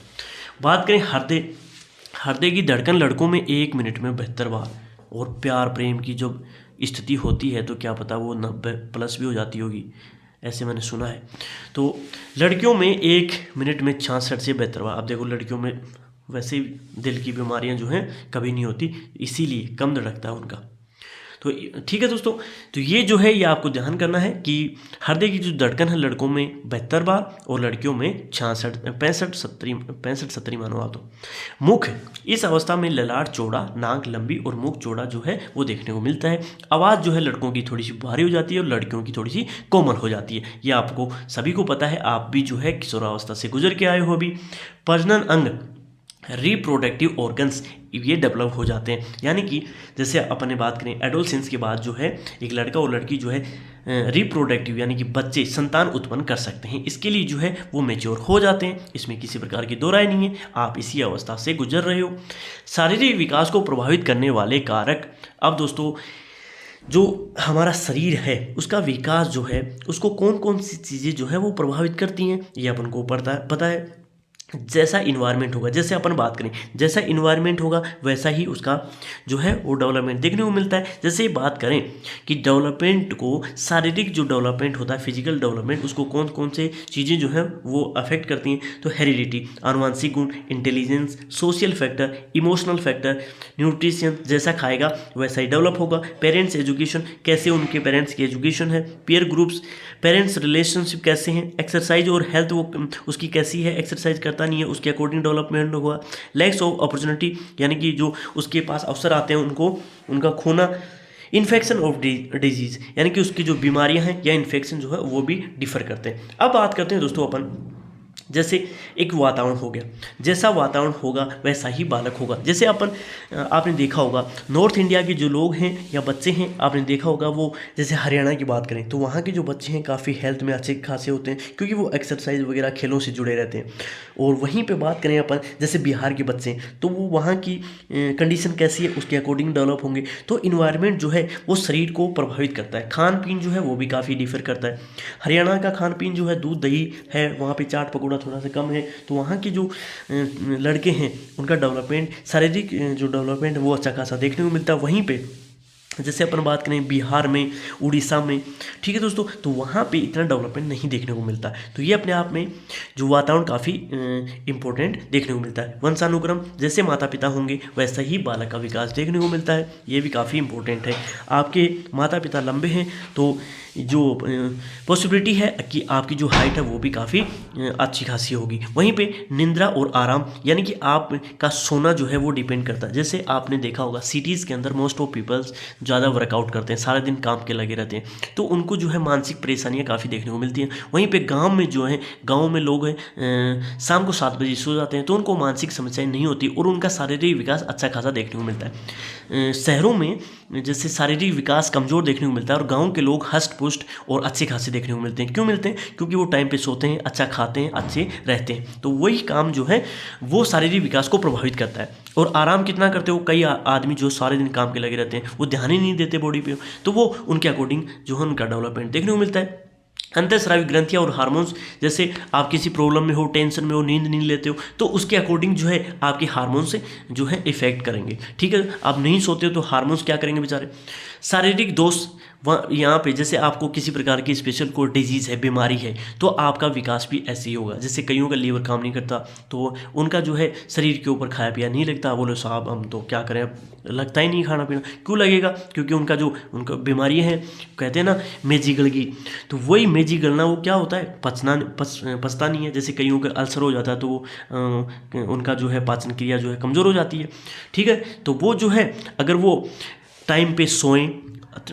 बात करें हृदय की धड़कन लड़कों में 1 मिनट में 72 बार, और प्यार प्रेम की जब स्थिति होती है तो क्या पता वो 90+ भी हो जाती होगी, ऐसे मैंने सुना है। तो लड़कियों में 1 मिनट में 66 से 72 बार। अब देखो लड़कियों में वैसे दिल की बीमारियां जो हैं कभी नहीं होती, इसीलिए कम धड़कता है उनका। तो ठीक है दोस्तों, तो ये जो है ये आपको ध्यान करना है कि हृदय की जो धड़कन है लड़कों में 72 बार और लड़कियों में 65-70 मानो आप। तो मुख, इस अवस्था में ललाट चौड़ा, नाक लंबी और मुख चौड़ा जो है वो देखने को मिलता है। आवाज़ जो है लड़कों की थोड़ी सी भारी हो जाती है और लड़कियों की थोड़ी सी कोमल हो जाती है। ये आपको सभी को पता है, आप भी जो है किशोरावस्था से गुजर के आए हो अभी। प्रजनन अंग, रिप्रोडक्टिव ऑर्गन्स ये डेवलप हो जाते हैं। यानी कि जैसे अपने बात करें एडोलसेंस के बाद जो है एक लड़का और लड़की जो है रिप्रोडक्टिव यानी कि बच्चे संतान उत्पन्न कर सकते हैं। इसके लिए जो है वो मैच्योर हो जाते हैं, इसमें किसी प्रकार की दो राय नहीं है, आप इसी अवस्था से गुजर रहे हो। शारीरिक विकास को प्रभावित करने वाले कारक, अब दोस्तों जो हमारा शरीर है उसका विकास जो है उसको कौन कौन सी चीज़ें जो है वो प्रभावित करती हैं, ये अपन को पता है। जैसा इन्वायरमेंट होगा, जैसे अपन बात करें जैसा इन्वायरमेंट होगा वैसा ही उसका जो है वो डेवलपमेंट देखने को मिलता है। जैसे बात करें कि डेवलपमेंट को, शारीरिक जो डेवलपमेंट होता है फिजिकल डेवलपमेंट, उसको कौन कौन से चीज़ें जो है वो अफेक्ट करती हैं, तो हेरिडिटी, आनुवंशिक गुण, intelligence, social factor, emotional factor, nutrition, जैसा खाएगा वैसा ही डेवलप होगा। पेरेंट्स एजुकेशन, कैसे उनके पेरेंट्स की एजुकेशन है। पीयर ग्रुप्स, पेरेंट्स रिलेशनशिप कैसे हैं। एक्सरसाइज और हेल्थ वो उसकी कैसी है, एक्सरसाइज करता नहीं है उसके अकॉर्डिंग डेवलपमेंट होगा। लैक्स ऑफ अपॉर्चुनिटी, यानी कि जो उसके पास अवसर आते हैं उनको उनका खोना। इन्फेक्शन ऑफ डिजीज, यानी कि उसकी जो बीमारियां हैं या इन्फेक्शन जो है वो भी डिफर करते हैं। अब बात करते हैं दोस्तों अपन, जैसे एक वातावरण हो गया, जैसा वातावरण होगा वैसा ही बालक होगा। जैसे आपने देखा होगा नॉर्थ इंडिया के जो लोग हैं या बच्चे हैं, आपने देखा होगा वो, जैसे हरियाणा की बात करें तो वहाँ के जो बच्चे हैं काफ़ी हेल्थ में अच्छे खासे होते हैं क्योंकि वो एक्सरसाइज वगैरह खेलों से जुड़े रहते हैं। और वहीं पर बात करें अपन जैसे बिहार के बच्चे हैं तो वो वहाँ की कंडीशन कैसी है उसके अकॉर्डिंग डेवलप होंगे। तो इन्वायरमेंट जो है वो शरीर को प्रभावित करता है। खान पीन जो है वो भी काफ़ी डिफर करता है। हरियाणा का खान पीन जो है दूध दही है, वहाँ पे चाट पकौड़ा थोड़ा सा कम है, तो वहाँ के जो लड़के हैं उनका डेवलपमेंट, शारीरिक जो डेवलपमेंट वो अच्छा खासा देखने को मिलता है। वहीं पे जैसे अपन बात करें बिहार में, उड़ीसा में, ठीक है दोस्तों, तो वहाँ पे इतना डेवलपमेंट नहीं देखने को मिलता। तो ये अपने आप में जो वातावरण काफ़ी इम्पोर्टेंट देखने को मिलता है। वंशानुक्रम, जैसे माता पिता होंगे वैसा ही बालक का विकास देखने को मिलता है, ये भी काफ़ी इम्पोर्टेंट है। आपके माता पिता लंबे हैं तो जो पॉसिबिलिटी है कि आपकी जो हाइट है वो भी काफ़ी अच्छी खासी होगी। वहीं पे निंद्रा और आराम, यानी कि आपका सोना जो है वो डिपेंड करता है। जैसे आपने देखा होगा सिटीज़ के अंदर मोस्ट ऑफ पीपल्स ज़्यादा वर्कआउट करते हैं, सारा दिन काम के लगे रहते हैं, तो उनको जो है मानसिक परेशानियाँ काफ़ी देखने को मिलती हैं। वहीं पे गांव में जो है, गांव में लोग हैं शाम को 7 बजे सो जाते हैं तो उनको मानसिक समस्याएं नहीं होती और उनका शारीरिक विकास अच्छा खासा देखने को मिलता है। शहरों में जैसे शारीरिक विकास कमज़ोर देखने को मिलता है और गाँव के लोग हष्ट पुष्ट और अच्छे खासे देखने को मिलते हैं। क्यों मिलते हैं? क्योंकि वो टाइम पे सोते हैं, अच्छा खाते हैं, अच्छे रहते हैं। तो वही काम जो है वो शारीरिक विकास को प्रभावित करता है। और आराम कितना करते हो, कई आदमी जो सारे दिन काम के लगे रहते हैं वो ध्यान ही नहीं देते बॉडी पे, तो वो उनके अकॉर्डिंग जो है उनका डेवलपमेंट देखने को मिलता है। अंतःस्रावी ग्रंथियाँ और हार्मोन्स, जैसे आप किसी प्रॉब्लम में हो, टेंशन में हो, नींद नहीं लेते हो, तो उसके अकॉर्डिंग जो है आपके हार्मोन्स जो है इफेक्ट करेंगे। ठीक है, आप नहीं सोते हो तो हार्मोन्स क्या करेंगे बेचारे। शारीरिक दोष, वहाँ यहाँ पे जैसे आपको किसी प्रकार की स्पेशल कोई डिजीज़ है, बीमारी है, तो आपका विकास भी ऐसे ही होगा। जैसे कईयों का लीवर काम नहीं करता, तो उनका जो है शरीर के ऊपर खाया पिया नहीं लगता, बोले साहब हम तो क्या करें, अब लगता ही नहीं खाना पीना। क्यों लगेगा? क्योंकि उनका बीमारियाँ हैं, कहते हैं ना मेजी गल गई, तो वही मेजी गलना वो क्या होता है, पचता नहीं है। जैसे कईयों का अल्सर हो जाता है, तो उनका जो है पाचन क्रिया जो है कमज़ोर हो जाती है, ठीक है। तो वो जो है अगर वो टाइम पे सोएं,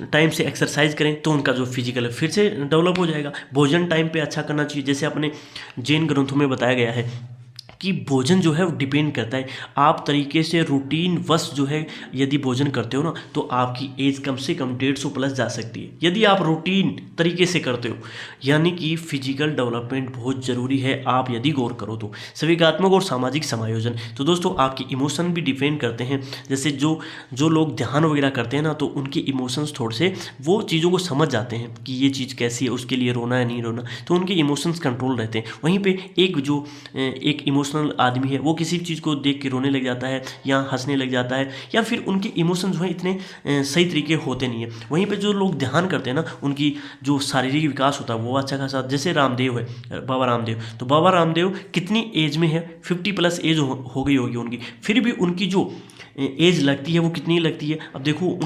टाइम से एक्सरसाइज करें, तो उनका जो फिजिकल है फिर से डेवलप हो जाएगा। भोजन टाइम पे अच्छा करना चाहिए। जैसे अपने जैन ग्रंथों में बताया गया है कि भोजन जो है वो डिपेंड करता है, आप तरीके से रूटीन वश जो है यदि भोजन करते हो ना, तो आपकी एज कम से कम 150 प्लस जा सकती है, यदि आप रूटीन तरीके से करते हो। यानी कि फिजिकल डेवलपमेंट बहुत ज़रूरी है, आप यदि गौर करो तो। सविकात्मक और सामाजिक समायोजन, तो दोस्तों आपके इमोशन भी डिपेंड करते हैं। जैसे जो लोग ध्यान वगैरह करते हैं ना, तो उनके इमोशंस थोड़े से वो चीज़ों को समझ जाते हैं कि ये चीज़ कैसी है, उसके लिए रोना है नहीं रोना, तो उनके इमोशंस कंट्रोल रहते हैं। वहीं पे एक इमोशनल आदमी है, वो किसी चीज़ को देख के रोने लग जाता है या हंसने लग जाता है, या फिर उनके इमोशन जो है इतने सही तरीके होते नहीं है। वहीं पे जो लोग ध्यान करते हैं ना, उनकी जो शारीरिक विकास होता है वो अच्छा खासा। जैसे रामदेव है, बाबा रामदेव, तो बाबा रामदेव कितनी एज में है, 50 प्लस एज हो गई होगी उनकी, फिर भी उनकी जो एज लगती है वो कितनी लगती है। अब देखो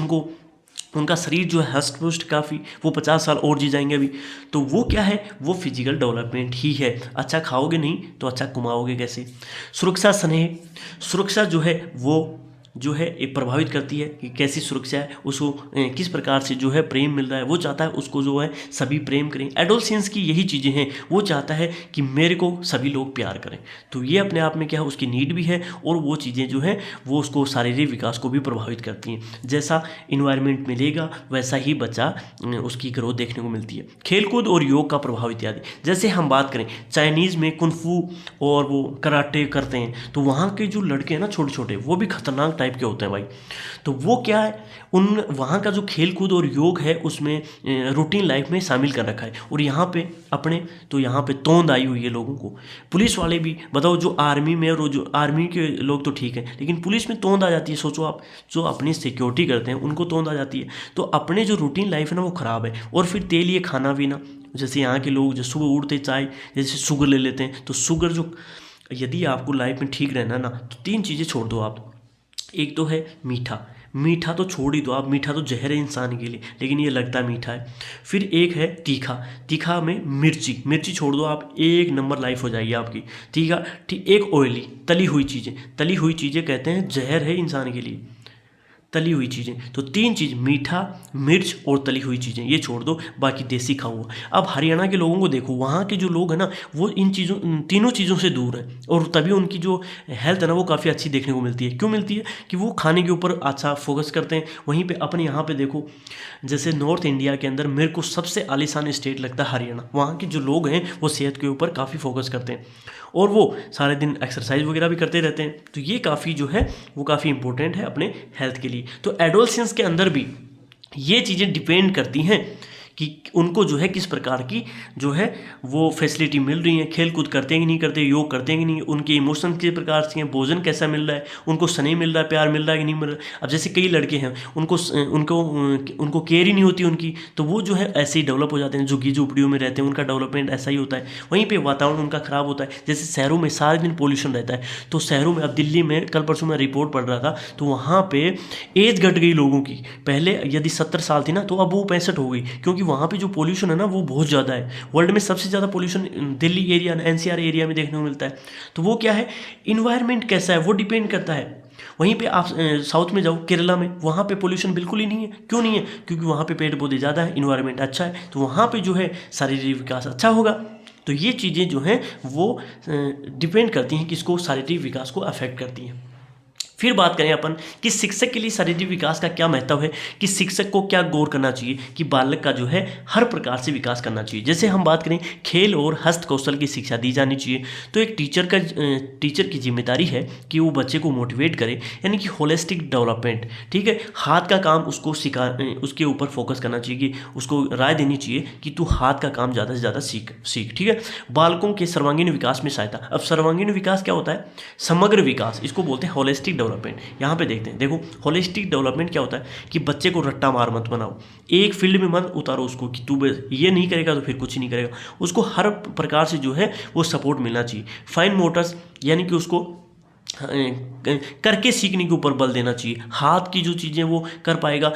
उनका शरीर जो है हष्ट पुष्ट काफ़ी, वो 50 साल और जी जाएंगे अभी। तो वो क्या है, वो फिजिकल डेवलपमेंट ही है। अच्छा खाओगे नहीं तो अच्छा कमाओगे कैसे। सुरक्षा स्नेह, सुरक्षा जो है वो जो है एक प्रभावित करती है कि कैसी सुरक्षा है, उसको किस प्रकार से जो है प्रेम मिल रहा है, वो चाहता है उसको जो है सभी प्रेम करें। एडोलसेंस की यही चीज़ें हैं, वो चाहता है कि मेरे को सभी लोग प्यार करें। तो ये अपने आप में क्या है, उसकी नीड भी है, और वो चीज़ें जो है वो उसको शारीरिक विकास को भी प्रभावित करती हैं। जैसा इन्वायरमेंट मिलेगा वैसा ही बच्चा उसकी ग्रोथ देखने को मिलती है। खेलकूद और योग का प्रभाव इत्यादि, जैसे हम बात करें चाइनीज़ में कुंफू और वो कराटे करते हैं, तो वहाँ के जो लड़के हैं ना छोटे छोटे, वो भी खतरनाक टाइप के होते हैं भाई। तो वो क्या है, उन वहाँ का जो खेल कूद और योग है उसमें रूटीन लाइफ में शामिल कर रखा है। और यहाँ पे यहाँ पे तोंद आई हुई है लोगों को। पुलिस वाले भी बताओ, जो आर्मी में और जो आर्मी के लोग तो ठीक है, लेकिन पुलिस में तोंद आ जाती है। सोचो आप, जो अपनी सिक्योरिटी करते हैं उनको तोंद आ जाती है। तो अपने जो रूटीन लाइफ है ना वो ख़राब है। और फिर तेल ये खाना पीना, जैसे यहाँ के लोग जो सुबह उठते चाय जैसे शुगर ले लेते हैं, तो शुगर जो, यदि आपको लाइफ में ठीक रहना ना, तो 3 चीज़ें छोड़ दो आप। एक तो है मीठा, मीठा तो छोड़ ही दो आप, मीठा तो जहर है इंसान के लिए, लेकिन ये लगता है मीठा है। फिर एक है तीखा, तीखा में मिर्ची, मिर्ची छोड़ दो आप, एक नंबर लाइफ हो जाएगी आपकी। तीखा ठीक। एक ऑयली, तली हुई चीज़ें, तली हुई चीज़ें कहते हैं जहर है इंसान के लिए, तली हुई चीज़ें। तो 3 चीज़, मीठा, मिर्च और तली हुई चीज़ें, ये छोड़ दो, बाकी देसी खाओ। अब हरियाणा के लोगों को देखो, वहाँ के जो लोग हैं ना वो इन तीनों चीज़ों से दूर है, और तभी उनकी जो हेल्थ है ना वो काफ़ी अच्छी देखने को मिलती है। क्यों मिलती है? कि वो खाने के ऊपर अच्छा फोकस करते हैं। वहीं पे अपने यहाँ पे देखो, जैसे नॉर्थ इंडिया के अंदर मेरे को सबसे आलीशान स्टेट लगता है हरियाणा। वहाँ के जो लोग हैं वो सेहत के ऊपर काफ़ी फोकस करते हैं, और वो सारे दिन एक्सरसाइज वगैरह भी करते रहते हैं। तो ये काफ़ी जो है वो काफ़ी इंपॉर्टेंट है अपने हेल्थ के लिए। तो एडोलसेंस के अंदर भी ये चीज़ें डिपेंड करती हैं कि उनको जो है किस प्रकार की जो है वो फैसिलिटी मिल रही है, खेल कूद करते हैं कि नहीं करते, योग करते हैं कि नहीं, उनके इमोशन किस प्रकार से हैं, भोजन कैसा मिल रहा है, उनको स्नेह मिल रहा है, प्यार मिल रहा है कि नहीं मिल रहा है। अब जैसे कई लड़के हैं उनको केयर ही नहीं होती उनकी, तो वो जो है ऐसे ही डेवलप हो जाते हैं, झुग्गी झोपड़ियों में रहते हैं, उनका डेवलपमेंट ऐसा ही होता है। वहीं पर वातावरण उनका ख़राब होता है। जैसे शहरों में सारे दिन पोल्यूशन रहता है, तो शहरों में, अब दिल्ली में कल परसों मैं रिपोर्ट पढ़ रहा था, तो वहाँ पर एज घट गई लोगों की। पहले यदि 70 साल थी ना, तो अब वो 65 हो गई, क्योंकि वहाँ पर जो पोल्यूशन है ना वो बहुत ज़्यादा है। वर्ल्ड में सबसे ज़्यादा pollution Delhi area, NCR area में देखने को मिलता है। तो वो क्या है, इन्वायरमेंट कैसा है वो डिपेंड करता है। वहीं पे आप साउथ में जाओ, केरला में, वहाँ पे पोल्यूशन बिल्कुल ही नहीं है। क्यों नहीं है? क्योंकि वहाँ पे पेड़ पौधे ज़्यादा है, इन्वायरमेंट अच्छा है, तो वहाँ पे जो है शारीरिक विकास अच्छा होगा। तो ये चीज़ें जो हैं वो डिपेंड करती हैं, किसको, शारीरिक विकास को अफेक्ट करती हैं। फिर बात करें अपन कि शिक्षक के लिए शारीरिक विकास का क्या महत्व है, कि शिक्षक को क्या गौर करना चाहिए कि बालक का जो है हर प्रकार से विकास करना चाहिए। जैसे हम बात करें खेल और हस्त कौशल की शिक्षा दी जानी चाहिए, तो एक टीचर की जिम्मेदारी है कि वो बच्चे को मोटिवेट करे, यानी कि होलिस्टिक डेवलपमेंट, ठीक है। हाथ का काम उसको उसके ऊपर फोकस करना चाहिए, कि उसको राय देनी चाहिए कि तू हाथ का काम ज़्यादा से ज़्यादा सीख, ठीक है। बालकों के सर्वांगीण विकास में सहायता। अब सर्वांगीण विकास क्या होता है? समग्र विकास, इसको बोलते हैं होलिस्टिक डेवलपमेंट यहाँ पे देखते हैं। देखो होलिस्टिक डेवलपमेंट क्या होता है कि बच्चे को रट्टा मार मत बनाओ, एक फील्ड में मत उतारो उसको कि तू ये नहीं करेगा तो फिर कुछ नहीं करेगा। उसको हर प्रकार से जो है वो सपोर्ट मिलना चाहिए। फाइन मोटर्स यानी कि उसको करके सीखने के ऊपर बल देना चाहिए। हाथ की जो चीज़ें वो कर पाएगा,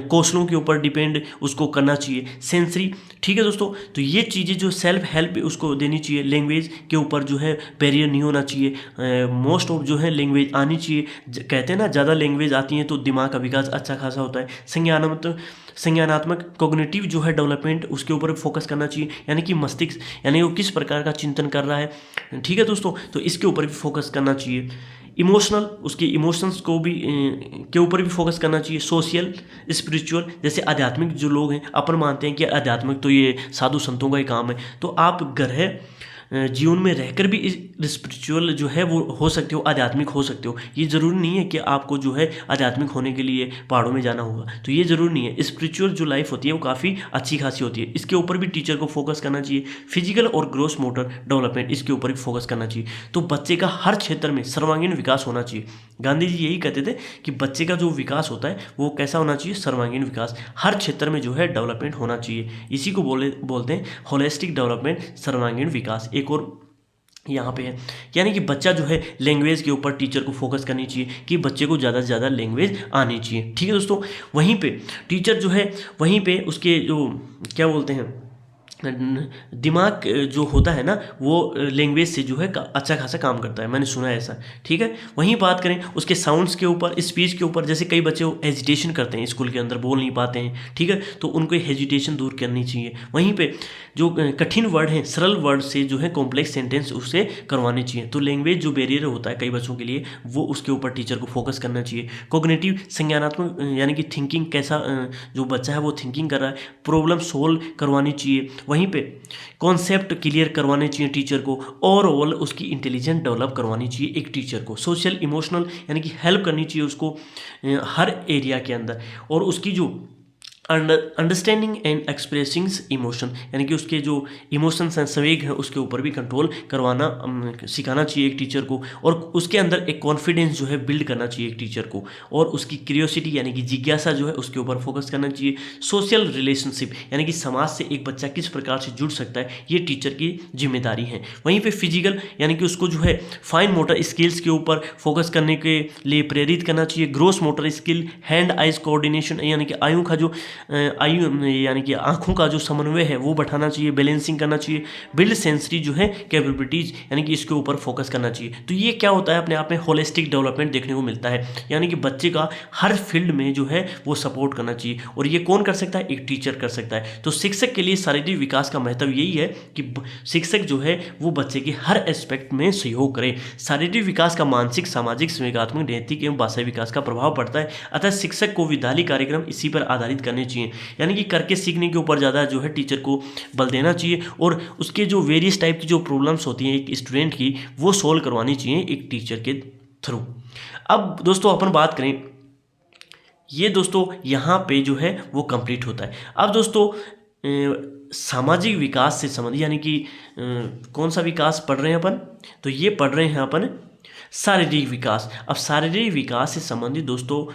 कौशलों के ऊपर डिपेंड उसको करना चाहिए। सेंसरी, ठीक है दोस्तों, तो ये चीज़ें जो सेल्फ हेल्प उसको देनी चाहिए। लैंग्वेज के ऊपर जो है बैरियर नहीं होना चाहिए, मोस्ट ऑफ जो है लैंग्वेज आनी चाहिए। कहते हैं ना ज़्यादा लैंग्वेज आती हैं तो दिमाग का विकास अच्छा खासा होता है। संज्ञानात्मक कॉग्निटिव जो है डेवलपमेंट उसके ऊपर फोकस करना चाहिए, यानी कि मस्तिष्क यानी वो किस प्रकार का चिंतन कर रहा है, ठीक है दोस्तों, तो इसके ऊपर भी फोकस करना चाहिए। इमोशनल, उसके इमोशंस को भी के ऊपर भी फोकस करना चाहिए। सोशल, स्पिरिचुअल, जैसे आध्यात्मिक जो लोग हैं अपन मानते हैं कि आध्यात्मिक तो ये साधु संतों का ही काम है, तो आप ग्रह जीवन में रहकर भी स्पिरिचुअल जो है वो हो सकते हो, आध्यात्मिक हो सकते हो। ये ज़रूरी नहीं है कि आपको जो है आध्यात्मिक होने के लिए पहाड़ों में जाना होगा, तो ये ज़रूरी नहीं है। स्पिरिचुअल जो लाइफ होती है वो काफ़ी अच्छी खासी होती है, इसके ऊपर भी टीचर को फोकस करना चाहिए। फिजिकल और ग्रोस मोटर डेवलपमेंट, इसके ऊपर भी फोकस करना चाहिए। तो बच्चे का हर क्षेत्र में सर्वांगीण विकास होना चाहिए। गांधी जी यही कहते थे कि बच्चे का जो विकास होता है वो कैसा होना चाहिए, सर्वांगीण विकास, हर क्षेत्र में जो है डेवलपमेंट होना चाहिए। इसी को बोलते हैं होलिस्टिक डेवलपमेंट, सर्वांगीण विकास। एक और यहाँ पे है, यानी कि बच्चा जो है लैंग्वेज के ऊपर टीचर को फोकस करनी चाहिए कि बच्चे को ज़्यादा से ज़्यादा लैंग्वेज आनी चाहिए, ठीक है दोस्तों। वहीं पे टीचर जो है वहीं पे उसके जो क्या बोलते हैं दिमाग जो होता है ना वो लैंग्वेज से जो है अच्छा खासा काम करता है, मैंने सुना है ऐसा, ठीक है। वहीं बात करें उसके साउंड्स के ऊपर, स्पीच के ऊपर, जैसे कई बच्चे हेजिटेशन करते हैं स्कूल के अंदर, बोल नहीं पाते हैं, ठीक है, तो उनको हेजिटेशन दूर करनी चाहिए। वहीं पे जो कठिन वर्ड हैं सरल वर्ड से जो है कॉम्प्लेक्स सेंटेंस उससे करवाने चाहिए। तो लैंग्वेज जो बैरियर होता है कई बच्चों के लिए वो उसके ऊपर टीचर को फोकस करना चाहिए। कोग्निटिव, संज्ञानात्मक, यानी कि थिंकिंग कैसा जो बच्चा है वो थिंकिंग कर रहा है, प्रॉब्लम सोल्व करवानी चाहिए। वहीं पे कॉन्सेप्ट क्लियर करवाने चाहिए टीचर को। ओवरऑल उसकी इंटेलिजेंस डेवलप करवानी चाहिए एक टीचर को। सोशल इमोशनल, यानी कि हेल्प करनी चाहिए उसको हर एरिया के अंदर। और उसकी जो अंडरस्टैंडिंग एंड एक्सप्रेसिंग इमोशन, यानी कि उसके जो इमोशंस हैं, संवेग है, उसके ऊपर भी कंट्रोल करवाना सिखाना चाहिए एक टीचर को। और उसके अंदर एक कॉन्फिडेंस जो है बिल्ड करना चाहिए एक टीचर को। और उसकी क्यूरियोसिटी यानी कि जिज्ञासा जो है उसके ऊपर फोकस करना चाहिए। सोशल रिलेशनशिप, यानी कि समाज से एक बच्चा किस प्रकार से जुड़ सकता है, ये टीचर की जिम्मेदारी है। वहीं पे फिजिकल, यानी कि उसको जो है फाइन मोटर स्किल्स के ऊपर फोकस करने के लिए प्रेरित करना चाहिए। Gross motor skill, hand eyes coordination, यानी कि आयु का जो यानी कि आंखों का जो समन्वय है वो बढ़ाना चाहिए, बैलेंसिंग करना चाहिए। बिल्ड सेंसरी जो है कैपेबिलिटीज, यानी कि इसके ऊपर फोकस करना चाहिए। तो ये क्या होता है अपने आप में होलिस्टिक डेवलपमेंट देखने को मिलता है, यानी कि बच्चे का हर फील्ड में जो है वो सपोर्ट करना चाहिए। और ये कौन कर सकता है, एक टीचर कर सकता है। तो शिक्षक के लिए शारीरिक विकास का महत्व यही है कि शिक्षक जो है वो बच्चे के हर एस्पेक्ट में सहयोग करे। शारीरिक विकास का मानसिक, सामाजिक, संवेगात्मक, नैतिक एवं भाषाई विकास का प्रभाव पड़ता है। अतः शिक्षक को विद्यालय कार्यक्रम इसी पर आधारित करने चाहिए, यानी कि करके सीखने के ऊपर ज़्यादा जो है टीचर को बल देना चाहिए। और उसके जो वेरियस टाइप की जो प्रॉब्लम्स होती हैं एक स्टूडेंट की वो सोल्व करवानी चाहिए एक टीचर के थ्रू। अब दोस्तों अपन बात करें, ये दोस्तों यहाँ पे जो है वो कंप्लीट होता है। अब दोस्तों सामाजिक विकास से संबंधित, यानी कि कौन सा विकास पढ़ रहे हैं अपन, तो ये पढ़ रहे हैं अपन शारीरिक विकास। अब शारीरिक विकास से संबंधित दोस्तों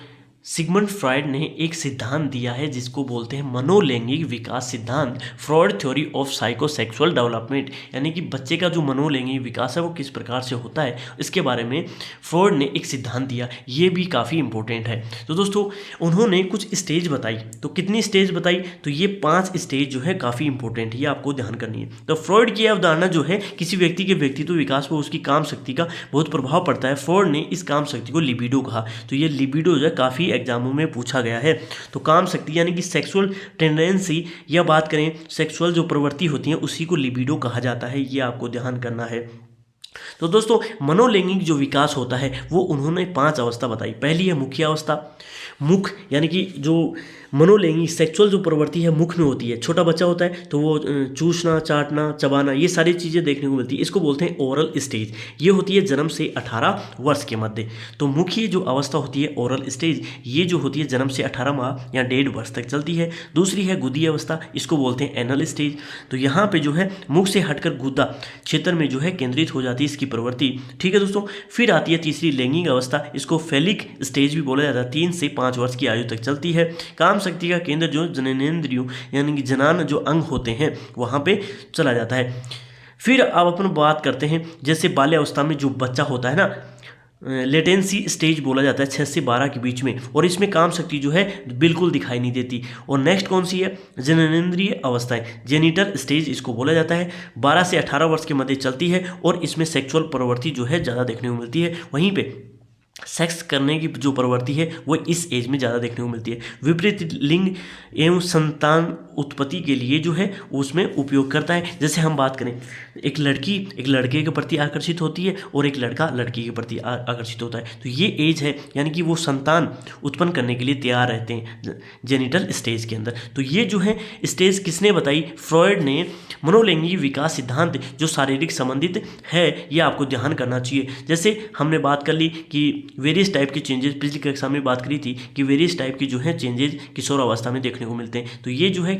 सिगमंड फ्रॉइड ने एक सिद्धांत दिया है जिसको बोलते हैं मनोलैंगिक विकास सिद्धांत, Freud theory of psychosexual development, यानी कि बच्चे का जो मनोलैंगिक विकास है वो किस प्रकार से होता है इसके बारे में फ्रॉइड ने एक सिद्धांत दिया। ये भी काफ़ी इंपॉर्टेंट है। तो दोस्तों उन्होंने कुछ स्टेज बताई, तो कितनी स्टेज बताई, तो ये 5 स्टेज जो है काफ़ी इंपॉर्टेंट है, ये आपको ध्यान करनी है। तो फ्रॉइड की अवधारणा जो है किसी व्यक्ति के व्यक्तित्व विकास पर उसकी काम शक्ति का बहुत प्रभाव पड़ता है। फ्रॉइड ने इस काम शक्ति को लिबिडो कहा। तो ये लिबिडो जो है काफ़ी एग्जामों में पूछा गया है। तो काम शक्ति यानी कि सेक्सुअल टेंडेंसी, या बात करें सेक्सुअल जो प्रवृत्ति होती है उसी को लिबिडो कहा जाता है, ये आपको ध्यान करना है। तो दोस्तों मनोलैंगिक जो विकास होता है वो उन्होंने 5 अवस्था बताई। पहली है मुख्य अवस्था। मुख यानी कि जो मनोलैंगिक सेक्सुअल जो प्रवृत्ति है मुख में होती है। छोटा बच्चा होता है तो वो चूसना, चाटना, चबाना, ये सारी चीज़ें देखने को मिलती है। इसको बोलते हैं ओरल स्टेज। ये होती है जन्म से 18 वर्ष के मध्य। तो मुख्य जो अवस्था होती है ओरल स्टेज, ये जो होती है जन्म से 18 माह या 1.5 वर्ष तक चलती है। दूसरी है गुदी अवस्था, इसको बोलते हैं एनल स्टेज। तो यहाँ पे जो है मुख से हटकर गुदा क्षेत्र में जो है केंद्रित हो जाती है इसकी प्रवृत्ति। ठीक है दोस्तों। फिर आती है तीसरी लैंगिक अवस्था, इसको फेलिक स्टेज भी बोला जाता है। 3 से 5 वर्ष की आयु तक चलती है। काम शक्ति का केंद्र जो जननेंद्रियों यानी कि जनान जो अंग होते हैं वहाँ पे चला जाता है। फिर अब अपन बात करते हैं जैसे बाल्यावस्था में जो बच्चा होता है ना, लेटेंसी स्टेज बोला जाता है 6 से 12 के बीच में, और इसमें काम शक्ति जो है बिल्कुल दिखाई नहीं देती। और नेक्स्ट कौन सी है, जननेंद्रिय अवस्थाएं, जेनिटल स्टेज इसको बोला जाता है। 12 से 18 वर्ष के मध्य चलती है और इसमें सेक्सुअल प्रवृत्ति जो है ज़्यादा देखने को मिलती है। वहीं पे सेक्स करने की जो प्रवृत्ति है वो इस एज में ज़्यादा देखने को मिलती है। विपरीत लिंग एवं संतान उत्पत्ति के लिए जो है उसमें उपयोग करता है। जैसे हम बात करें, एक लड़की एक लड़के के प्रति आकर्षित होती है और एक लड़का लड़की के प्रति आकर्षित होता है। तो ये एज है यानी कि वो संतान उत्पन्न करने के लिए तैयार रहते हैं जेनिटल स्टेज के अंदर। तो ये जो है स्टेज किसने बताई, फ्रॉयड ने। मनोलैंगिक विकास सिद्धांत जो शारीरिक संबंधित है ये आपको ध्यान करना चाहिए। जैसे हमने बात कर ली कि वेरियस टाइप की चेंजेस, पिछली कक्षा में बात करी थी कि वेरियस टाइप की जो है चेंजेस किशोर अवस्था में देखने को मिलते हैं। तो ये जो है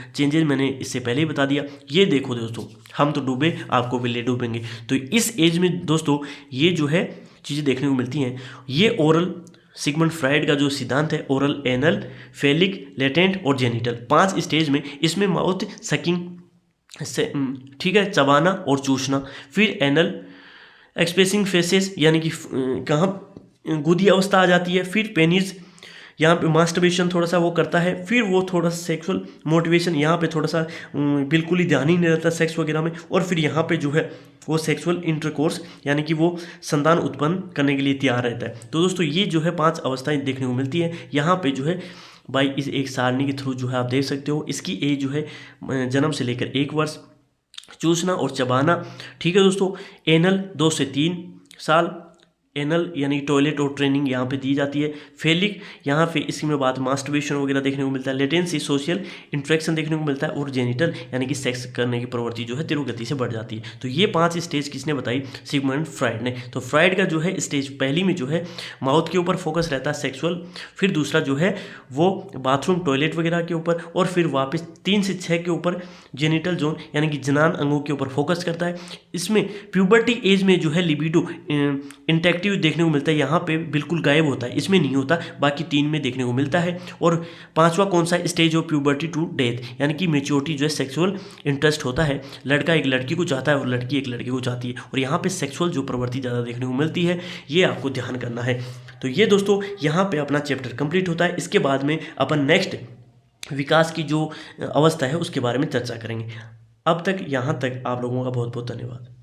चेंजेस मैंने इससे पहले ही बता दिया। ये देखो दोस्तों, हम तो डूबे, आपको भी ले डूबेंगे। तो इस एज में दोस्तों ये जो है चीज़ें देखने को मिलती हैं। ये ओरल सिगमंड फ्राइड का जो सिद्धांत है, ओरल, एनल, फेलिक, लेटेंट और जेनिटल, 5 स्टेज में, इसमें माउथ सकिंग से, ठीक है, चबाना और चूसना। फिर एनल एक्सप्रेसिंग फेसेस यानी कि कहाँ गुदी अवस्था आ जाती है। फिर पेनिस, यहाँ पे मास्टरबेशन थोड़ा सा वो करता है। फिर वो थोड़ा सा सेक्सुअल मोटिवेशन, यहाँ पे थोड़ा सा बिल्कुल ही ध्यान ही नहीं रहता सेक्स वगैरह में। और फिर यहाँ पे जो है वो सेक्सुअल इंटरकोर्स यानी कि वो संतान उत्पन्न करने के लिए तैयार रहता है। तो दोस्तों ये जो है 5 अवस्थाएं देखने को मिलती है। यहाँ पे जो है भाई इस एक सारणी के थ्रू जो है आप देख सकते हो। इसकी एज जो है जन्म से लेकर 1 वर्ष, चूसना और चबाना। ठीक है दोस्तों। एनल 2 से 3 साल, एनल यानी टॉयलेट और ट्रेनिंग यहाँ पे दी जाती है। फेलिक, यहाँ पे इसी में बात मास्टरबेशन वगैरह देखने को मिलता है। लेटेंसी, सोशल इंटरेक्शन देखने को मिलता है। और जेनिटल यानी कि सेक्स करने की प्रवृत्ति जो है तीव्र गति से बढ़ जाती है। तो ये 5 स्टेज किसने बताई, सिगमंड फ्राइड ने। तो फ्राइड का जो है स्टेज पहली में जो है माउथ के ऊपर फोकस रहता है सेक्सुअल, फिर दूसरा जो है वो बाथरूम टॉयलेट वगैरह के ऊपर, और फिर वापस 3 से 6 के ऊपर जेनिटल जोन यानी कि जनान अंगों के ऊपर फोकस करता है। इसमें प्यूबर्टी एज में जो है लिबिडो इंटैक्टिव देखने को मिलता है, यहाँ पे बिल्कुल गायब होता है, इसमें नहीं होता, बाकी 3 में देखने को मिलता है। और 5वां कौन सा stage of puberty to death यानी कि मेच्योरिटी जो है सेक्सुअल इंटरेस्ट होता है। लड़का एक लड़की को चाहता है और लड़की एक लड़के को चाहती है, और यहाँ पे सेक्सुअल जो प्रवृत्ति ज़्यादा देखने को मिलती है, ये आपको ध्यान करना है। तो ये दोस्तों यहाँ पे अपना चैप्टर कंप्लीट होता है। इसके बाद में अपन नेक्स्ट विकास की जो अवस्था है उसके बारे में चर्चा करेंगे। अब तक यहाँ तक आप लोगों का बहुत बहुत धन्यवाद।